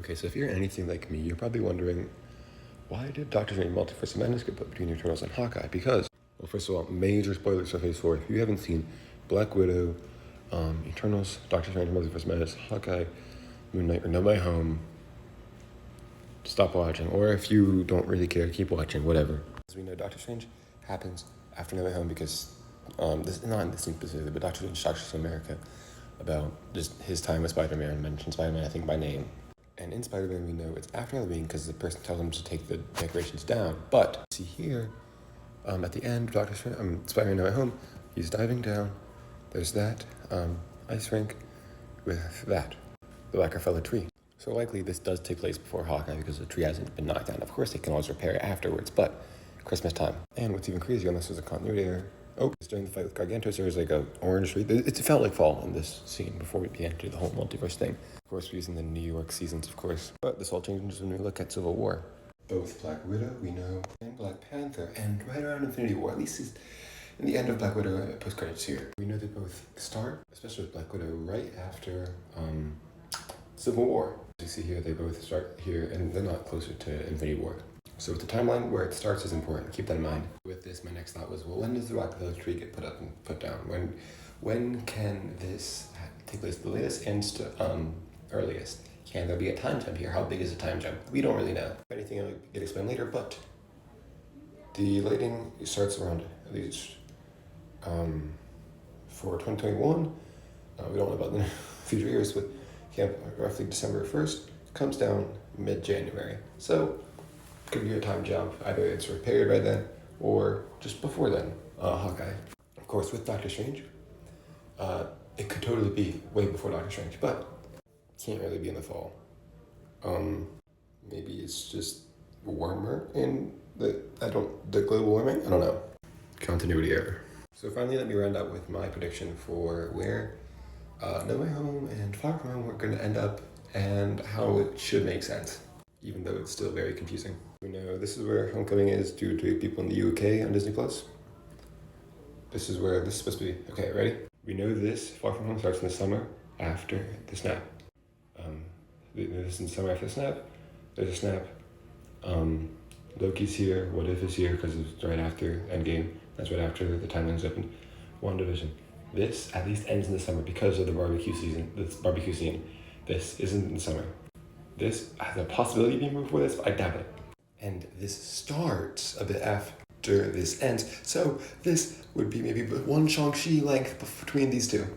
Okay, so if you're anything like me, you're probably wondering, why did Doctor Strange Multiverse of Madness get put between Eternals and Hawkeye? Because, well, first of all, major spoilers for Phase 4. If you haven't seen Black Widow, Eternals, Doctor Strange Multiverse of Madness, Hawkeye, Moon Knight, or No Way Home, stop watching. Or if you don't really care, keep watching, whatever. As we know, Doctor Strange happens after No Way Home because, this not in this scene specifically, but Doctor Strange talks to America about just his time with Spider-Man and mentions Spider-Man, I think, by name. And in Spider-Man, we know it's after Halloween because the person tells him to take the decorations down. But see here, at the end, Spider-Man No Way Home, he's diving down. There's that ice rink with that, the Rockefeller tree. So likely this does take place before Hawkeye because the tree hasn't been knocked down. Of course, they can always repair it afterwards, but Christmas time. And what's even crazier, unless there's a continuity error, it's during the fight with Gargantos, there was like a orange tree. It felt like fall in this scene before we enter the whole multiverse thing. Of course, we're using the New York seasons, of course. But this all changes when we look at Civil War. Both Black Widow, we know, and Black Panther, and right around Infinity War, at least in the end of Black Widow post-credits here. We know they both start, especially with Black Widow, right after Civil War. As you see here, they both start here, and they're not closer to Infinity War. So with the timeline where it starts is important. Keep that in mind. With this, my next thought was, well, when does the Rockefeller tree get put up and put down? When can this take place? The latest and earliest. Can there be a time jump here? How big is the time jump? We don't really know. If anything, it'll get explained later, but the lighting starts around, at least for 2021. We don't know about the future years, but roughly December 1st, comes down mid-January. So could be a time jump. Either it's repaired by then or just before then. Hawkeye. Of course, with Doctor Strange, it could totally be way before Doctor Strange, but can't really be in the fall. Maybe it's just warmer in the global warming? I don't know. Continuity error. So finally, let me round out with my prediction for where No Way Home and Far From Home are going to end up and how it should make sense, even though it's still very confusing. We know this is where Homecoming is due to people in the UK on Disney+. This is where this is supposed to be. Okay, ready? We know this Far From Home starts in the summer after the snap. This is in the summer after the snap. There's a snap. Loki's here. What If is here because it's right after Endgame. That's right after the timeline's open. WandaVision. This at least ends in the summer because of the barbecue season. This barbecue scene. This isn't in the summer. This has a possibility of being moved before this, but I doubt it. And this starts a bit after this ends. So this would be maybe one Shang-Chi length between these two.